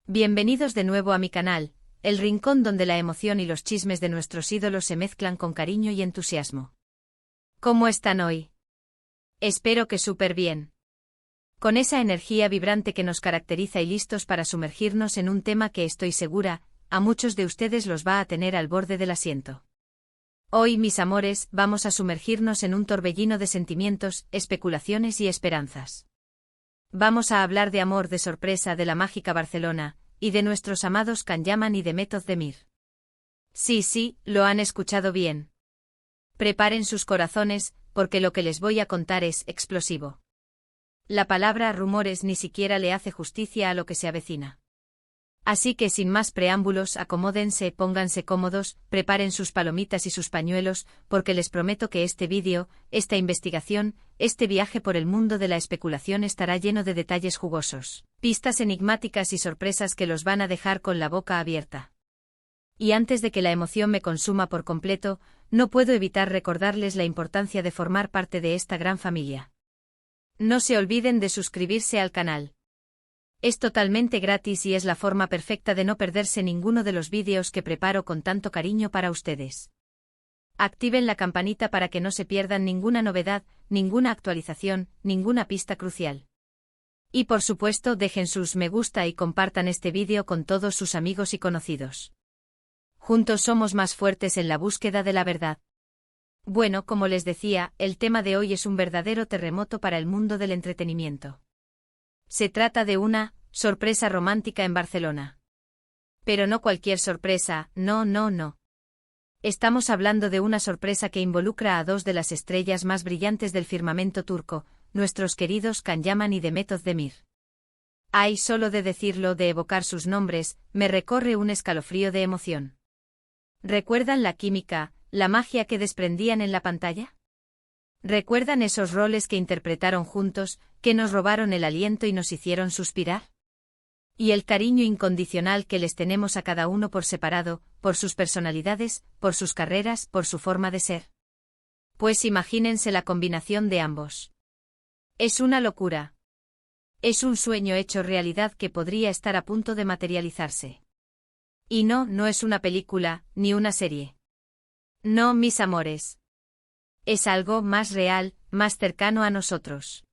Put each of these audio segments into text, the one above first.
Bienvenidos de nuevo a mi canal, el rincón donde la emoción y los chismes de nuestros ídolos se mezclan con cariño y entusiasmo. ¿Cómo están hoy? Espero que súper bien. Con esa energía vibrante que nos caracteriza y listos para sumergirnos en un tema que estoy segura, a muchos de ustedes los va a tener al borde del asiento. Hoy, mis amores, vamos a sumergirnos en un torbellino de sentimientos, especulaciones y esperanzas. Vamos a hablar de amor de sorpresa de la mágica Barcelona, y de nuestros amados Can Yaman y de Method Demir. Sí, lo han escuchado bien. Preparen sus corazones, porque lo que les voy a contar es explosivo. La palabra rumores ni siquiera le hace justicia a lo que se avecina. Así que sin más preámbulos, acomódense, pónganse cómodos, preparen sus palomitas y sus pañuelos, porque les prometo que este vídeo, esta investigación, este viaje por el mundo de la especulación estará lleno de detalles jugosos, pistas enigmáticas y sorpresas que los van a dejar con la boca abierta. Y antes de que la emoción me consuma por completo, no puedo evitar recordarles la importancia de formar parte de esta gran familia. No se olviden de suscribirse al canal. Es totalmente gratis y es la forma perfecta de no perderse ninguno de los vídeos que preparo con tanto cariño para ustedes. Activen la campanita para que no se pierdan ninguna novedad, ninguna actualización, ninguna pista crucial. Y por supuesto dejen sus me gusta y compartan este vídeo con todos sus amigos y conocidos. Juntos somos más fuertes en la búsqueda de la verdad. Bueno, como les decía, el tema de hoy es un verdadero terremoto para el mundo del entretenimiento. Se trata de una sorpresa romántica en Barcelona. Pero no cualquier sorpresa, no. Estamos hablando de una sorpresa que involucra a dos de las estrellas más brillantes del firmamento turco, nuestros queridos Can Yaman y de Method Demir. Ay, solo de decirlo, de evocar sus nombres, me recorre un escalofrío de emoción. ¿Recuerdan la química, la magia que desprendían en la pantalla? ¿Recuerdan esos roles que interpretaron juntos, que nos robaron el aliento y nos hicieron suspirar? Y el cariño incondicional que les tenemos a cada uno por separado, por sus personalidades, por sus carreras, por su forma de ser. Pues imagínense la combinación de ambos. Es una locura. Es un sueño hecho realidad que podría estar a punto de materializarse. Y no es una película, ni una serie. No, mis amores. Es algo más real, más cercano a nosotros.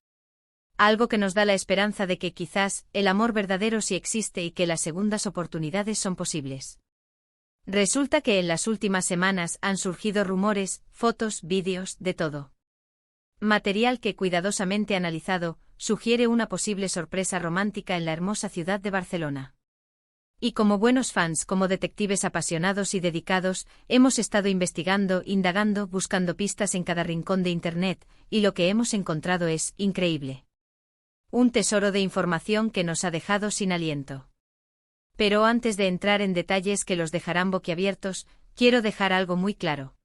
Algo que nos da la esperanza de que quizás el amor verdadero sí existe y que las segundas oportunidades son posibles. Resulta que en las últimas semanas han surgido rumores, fotos, vídeos, de todo. Material que cuidadosamente analizado, sugiere una posible sorpresa romántica en la hermosa ciudad de Barcelona. Y como buenos fans, como detectives apasionados y dedicados, hemos estado investigando, indagando, buscando pistas en cada rincón de Internet, y lo que hemos encontrado es increíble. Un tesoro de información que nos ha dejado sin aliento. Pero antes de entrar en detalles que los dejarán boquiabiertos, quiero dejar algo muy claro.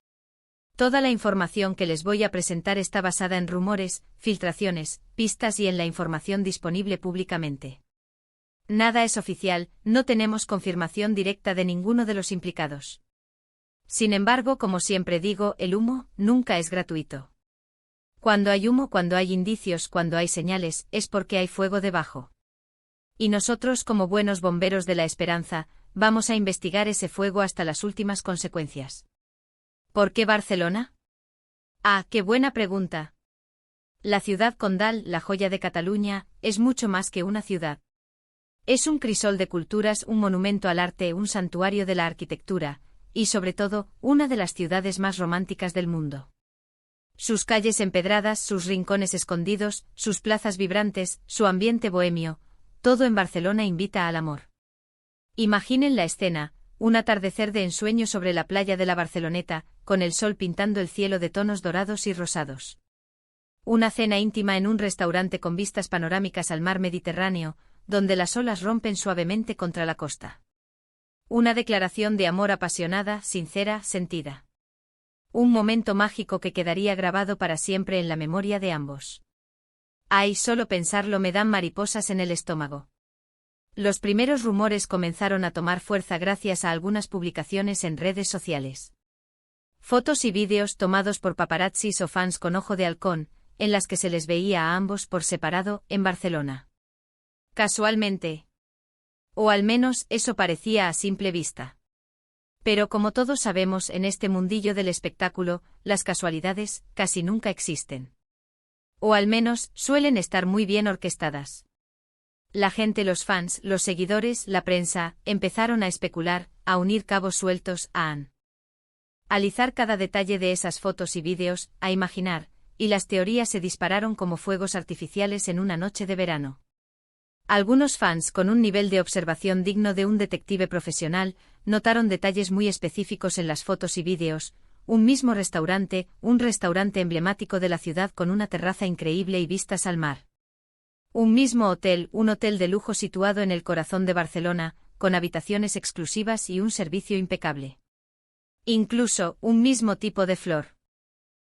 Toda la información que les voy a presentar está basada en rumores, filtraciones, pistas y en la información disponible públicamente. Nada es oficial, no tenemos confirmación directa de ninguno de los implicados. Sin embargo, como siempre digo, el humo nunca es gratuito. Cuando hay humo, cuando hay indicios, cuando hay señales, es porque hay fuego debajo. Y nosotros, como buenos bomberos de la esperanza, vamos a investigar ese fuego hasta las últimas consecuencias. ¿Por qué Barcelona? Ah, qué buena pregunta. La ciudad condal, la joya de Cataluña, es mucho más que una ciudad. Es un crisol de culturas, un monumento al arte, un santuario de la arquitectura, y sobre todo, una de las ciudades más románticas del mundo. Sus calles empedradas, sus rincones escondidos, sus plazas vibrantes, su ambiente bohemio, todo en Barcelona invita al amor. Imaginen la escena, un atardecer de ensueño sobre la playa de la Barceloneta, con el sol pintando el cielo de tonos dorados y rosados. Una cena íntima en un restaurante con vistas panorámicas al mar Mediterráneo, donde las olas rompen suavemente contra la costa. Una declaración de amor apasionada, sincera, sentida. Un momento mágico que quedaría grabado para siempre en la memoria de ambos. Ay, solo pensarlo me dan mariposas en el estómago. Los primeros rumores comenzaron a tomar fuerza gracias a algunas publicaciones en redes sociales. Fotos y vídeos tomados por paparazzis o fans con ojo de halcón, en las que se les veía a ambos por separado, en Barcelona. Casualmente. O al menos eso parecía a simple vista. Pero como todos sabemos en este mundillo del espectáculo, las casualidades casi nunca existen. O al menos suelen estar muy bien orquestadas. La gente, los fans, los seguidores, la prensa, empezaron a especular, a unir cabos sueltos, a analizar cada detalle de esas fotos y vídeos, a imaginar, y las teorías se dispararon como fuegos artificiales en una noche de verano. Algunos fans con un nivel de observación digno de un detective profesional, notaron detalles muy específicos en las fotos y vídeos, un mismo restaurante, un restaurante emblemático de la ciudad con una terraza increíble y vistas al mar. Un mismo hotel, un hotel de lujo situado en el corazón de Barcelona, con habitaciones exclusivas y un servicio impecable. Incluso, un mismo tipo de flor.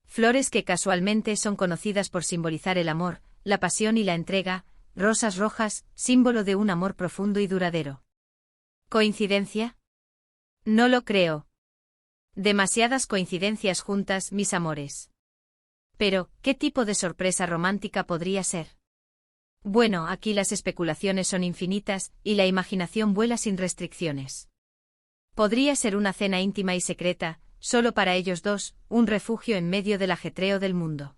Flores que casualmente son conocidas por simbolizar el amor, la pasión y la entrega, rosas rojas, símbolo de un amor profundo y duradero. ¿Coincidencia? No lo creo. Demasiadas coincidencias juntas, mis amores. Pero, ¿qué tipo de sorpresa romántica podría ser? Bueno, aquí las especulaciones son infinitas, y la imaginación vuela sin restricciones. Podría ser una cena íntima y secreta, solo para ellos dos, un refugio en medio del ajetreo del mundo.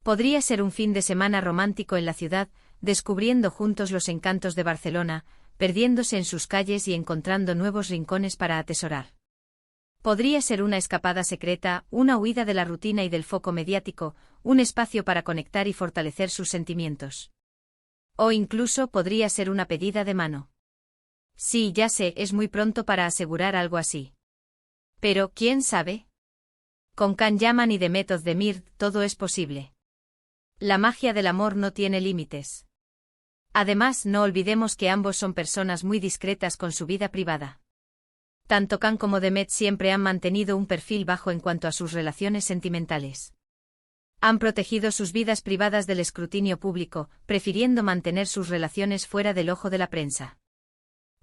Podría ser un fin de semana romántico en la ciudad, descubriendo juntos los encantos de Barcelona, perdiéndose en sus calles y encontrando nuevos rincones para atesorar. Podría ser una escapada secreta, una huida de la rutina y del foco mediático, un espacio para conectar y fortalecer sus sentimientos. O incluso podría ser una pedida de mano. Sí, ya sé, es muy pronto para asegurar algo así. Pero, ¿quién sabe? Con Can Yaman y Demet Özdemir, todo es posible. La magia del amor no tiene límites. Además, no olvidemos que ambos son personas muy discretas con su vida privada. Tanto Can como Demet siempre han mantenido un perfil bajo en cuanto a sus relaciones sentimentales. Han protegido sus vidas privadas del escrutinio público, prefiriendo mantener sus relaciones fuera del ojo de la prensa.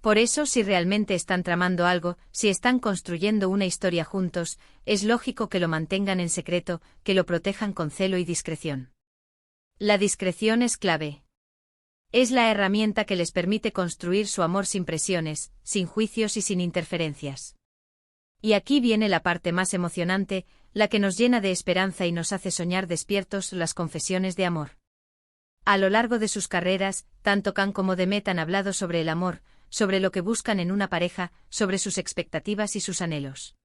Por eso, si realmente están tramando algo, si están construyendo una historia juntos, es lógico que lo mantengan en secreto, que lo protejan con celo y discreción. La discreción es clave. Es la herramienta que les permite construir su amor sin presiones, sin juicios y sin interferencias. Y aquí viene la parte más emocionante, la que nos llena de esperanza y nos hace soñar despiertos, las confesiones de amor. A lo largo de sus carreras, tanto Can como Demet han hablado sobre el amor, sobre lo que buscan en una pareja, sobre sus expectativas y sus anhelos.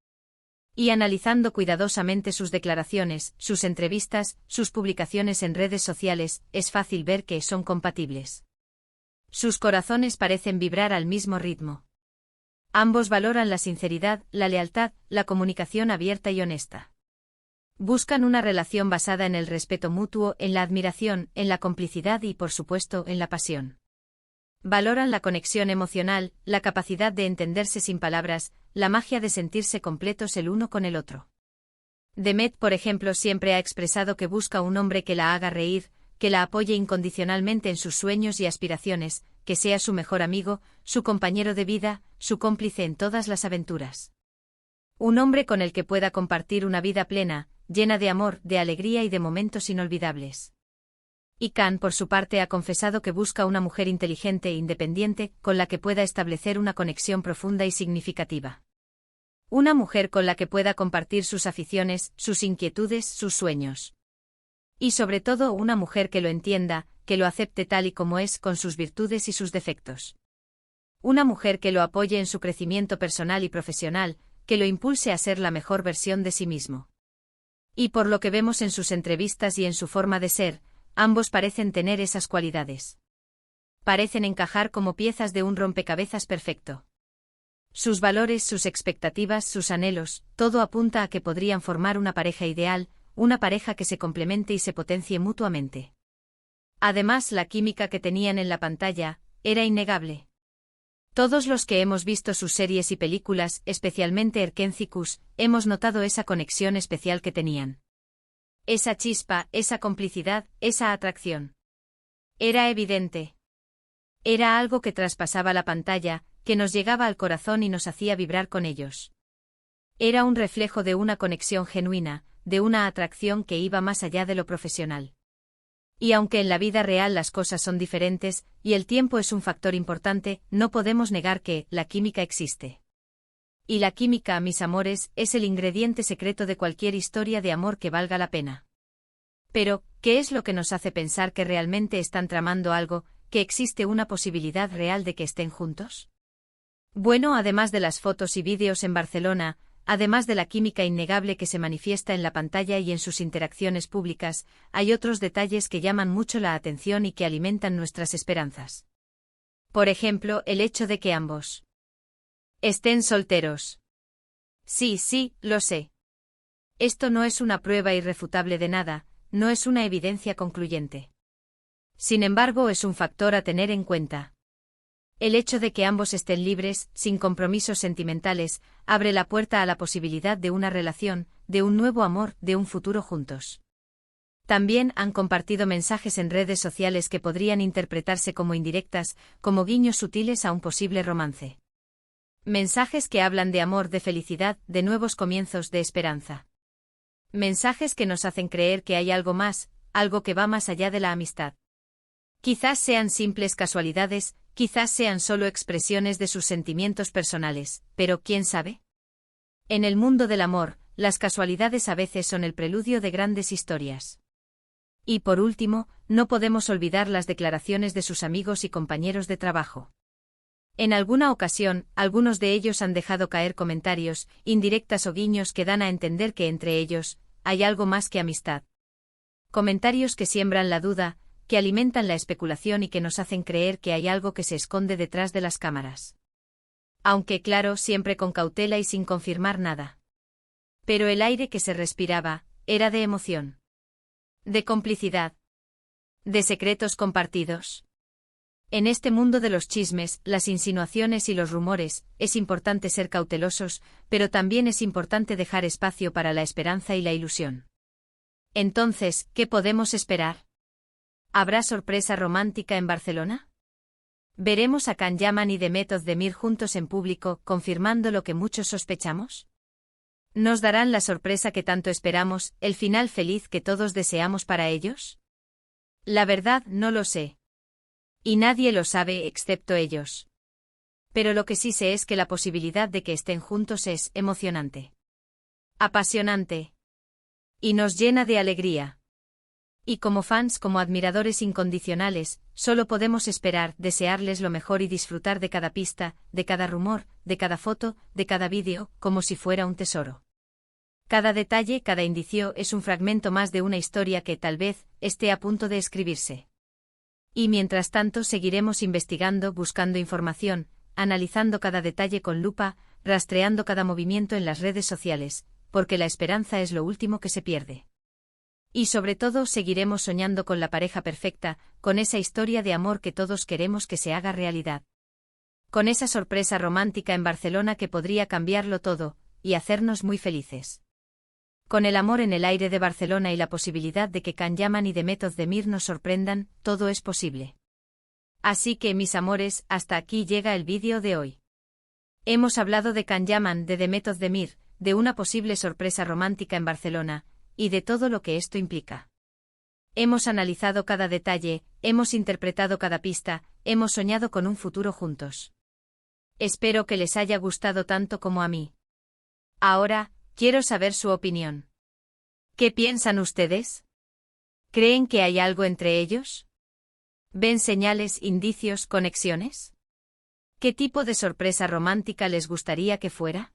Y analizando cuidadosamente sus declaraciones, sus entrevistas, sus publicaciones en redes sociales, es fácil ver que son compatibles. Sus corazones parecen vibrar al mismo ritmo. Ambos valoran la sinceridad, la lealtad, la comunicación abierta y honesta. Buscan una relación basada en el respeto mutuo, en la admiración, en la complicidad y, por supuesto, en la pasión. Valoran la conexión emocional, la capacidad de entenderse sin palabras, la magia de sentirse completos el uno con el otro. Demet, por ejemplo, siempre ha expresado que busca un hombre que la haga reír, que la apoye incondicionalmente en sus sueños y aspiraciones, que sea su mejor amigo, su compañero de vida, su cómplice en todas las aventuras. Un hombre con el que pueda compartir una vida plena, llena de amor, de alegría y de momentos inolvidables. Y Can, por su parte, ha confesado que busca una mujer inteligente e independiente, con la que pueda establecer una conexión profunda y significativa. Una mujer con la que pueda compartir sus aficiones, sus inquietudes, sus sueños. Y sobre todo una mujer que lo entienda, que lo acepte tal y como es, con sus virtudes y sus defectos. Una mujer que lo apoye en su crecimiento personal y profesional, que lo impulse a ser la mejor versión de sí mismo. Y por lo que vemos en sus entrevistas y en su forma de ser, ambos parecen tener esas cualidades. Parecen encajar como piezas de un rompecabezas perfecto. Sus valores, sus expectativas, sus anhelos, todo apunta a que podrían formar una pareja ideal, una pareja que se complemente y se potencie mutuamente. Además, la química que tenían en la pantalla era innegable. Todos los que hemos visto sus series y películas, especialmente Erkencikus, hemos notado esa conexión especial que tenían. Esa chispa, esa complicidad, esa atracción. Era evidente. Era algo que traspasaba la pantalla, que nos llegaba al corazón y nos hacía vibrar con ellos. Era un reflejo de una conexión genuina, de una atracción que iba más allá de lo profesional. Y aunque en la vida real las cosas son diferentes, y el tiempo es un factor importante, no podemos negar que la química existe. Y la química, mis amores, es el ingrediente secreto de cualquier historia de amor que valga la pena. Pero, ¿qué es lo que nos hace pensar que realmente están tramando algo, que existe una posibilidad real de que estén juntos? Bueno, además de las fotos y vídeos en Barcelona, además de la química innegable que se manifiesta en la pantalla y en sus interacciones públicas, hay otros detalles que llaman mucho la atención y que alimentan nuestras esperanzas. Por ejemplo, el hecho de que ambos estén solteros. Sí, lo sé. Esto no es una prueba irrefutable de nada, no es una evidencia concluyente. Sin embargo, es un factor a tener en cuenta. El hecho de que ambos estén libres, sin compromisos sentimentales, abre la puerta a la posibilidad de una relación, de un nuevo amor, de un futuro juntos. También han compartido mensajes en redes sociales que podrían interpretarse como indirectas, como guiños sutiles a un posible romance. Mensajes que hablan de amor, de felicidad, de nuevos comienzos, de esperanza. Mensajes que nos hacen creer que hay algo más, algo que va más allá de la amistad. Quizás sean simples casualidades, quizás sean solo expresiones de sus sentimientos personales, pero ¿quién sabe? En el mundo del amor, las casualidades a veces son el preludio de grandes historias. Y por último, no podemos olvidar las declaraciones de sus amigos y compañeros de trabajo. En alguna ocasión, algunos de ellos han dejado caer comentarios, indirectas o guiños que dan a entender que entre ellos hay algo más que amistad. Comentarios que siembran la duda, que alimentan la especulación y que nos hacen creer que hay algo que se esconde detrás de las cámaras. Aunque claro, siempre con cautela y sin confirmar nada. Pero el aire que se respiraba era de emoción, de complicidad, de secretos compartidos. En este mundo de los chismes, las insinuaciones y los rumores, es importante ser cautelosos, pero también es importante dejar espacio para la esperanza y la ilusión. Entonces, ¿qué podemos esperar? ¿Habrá sorpresa romántica en Barcelona? ¿Veremos a Can Yaman y Demet Özdemir juntos en público, confirmando lo que muchos sospechamos? ¿Nos darán la sorpresa que tanto esperamos, el final feliz que todos deseamos para ellos? La verdad, no lo sé. Y nadie lo sabe excepto ellos. Pero lo que sí sé es que la posibilidad de que estén juntos es emocionante, apasionante, y nos llena de alegría. Y como fans, como admiradores incondicionales, solo podemos esperar, desearles lo mejor y disfrutar de cada pista, de cada rumor, de cada foto, de cada vídeo, como si fuera un tesoro. Cada detalle, cada indicio es un fragmento más de una historia que, tal vez, esté a punto de escribirse. Y mientras tanto seguiremos investigando, buscando información, analizando cada detalle con lupa, rastreando cada movimiento en las redes sociales, porque la esperanza es lo último que se pierde. Y sobre todo seguiremos soñando con la pareja perfecta, con esa historia de amor que todos queremos que se haga realidad. Con esa sorpresa romántica en Barcelona que podría cambiarlo todo, y hacernos muy felices. Con el amor en el aire de Barcelona y la posibilidad de que Can Yaman y Demet Özdemir nos sorprendan, todo es posible. Así que, mis amores, hasta aquí llega el vídeo de hoy. Hemos hablado de Can Yaman, de Demet Özdemir, de una posible sorpresa romántica en Barcelona, y de todo lo que esto implica. Hemos analizado cada detalle, hemos interpretado cada pista, hemos soñado con un futuro juntos. Espero que les haya gustado tanto como a mí. Ahora, quiero saber su opinión. ¿Qué piensan ustedes? ¿Creen que hay algo entre ellos? ¿Ven señales, indicios, conexiones? ¿Qué tipo de sorpresa romántica les gustaría que fuera?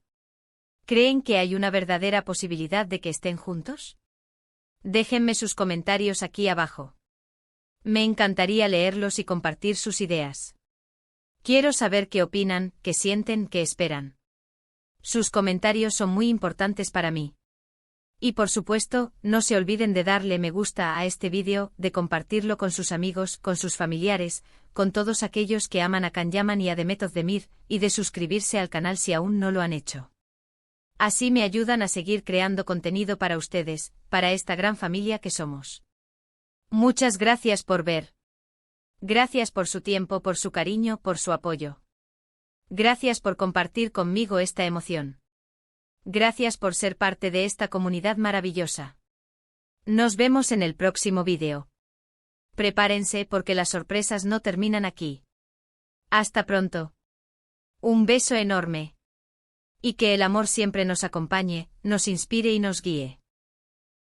¿Creen que hay una verdadera posibilidad de que estén juntos? Déjenme sus comentarios aquí abajo. Me encantaría leerlos y compartir sus ideas. Quiero saber qué opinan, qué sienten, qué esperan. Sus comentarios son muy importantes para mí. Y por supuesto, no se olviden de darle me gusta a este vídeo, de compartirlo con sus amigos, con sus familiares, con todos aquellos que aman a Can Yaman y a Demet Özdemir, y de suscribirse al canal si aún no lo han hecho. Así me ayudan a seguir creando contenido para ustedes, para esta gran familia que somos. Muchas gracias por ver. Gracias por su tiempo, por su cariño, por su apoyo. Gracias por compartir conmigo esta emoción. Gracias por ser parte de esta comunidad maravillosa. Nos vemos en el próximo vídeo. Prepárense porque las sorpresas no terminan aquí. Hasta pronto. Un beso enorme. Y que el amor siempre nos acompañe, nos inspire y nos guíe.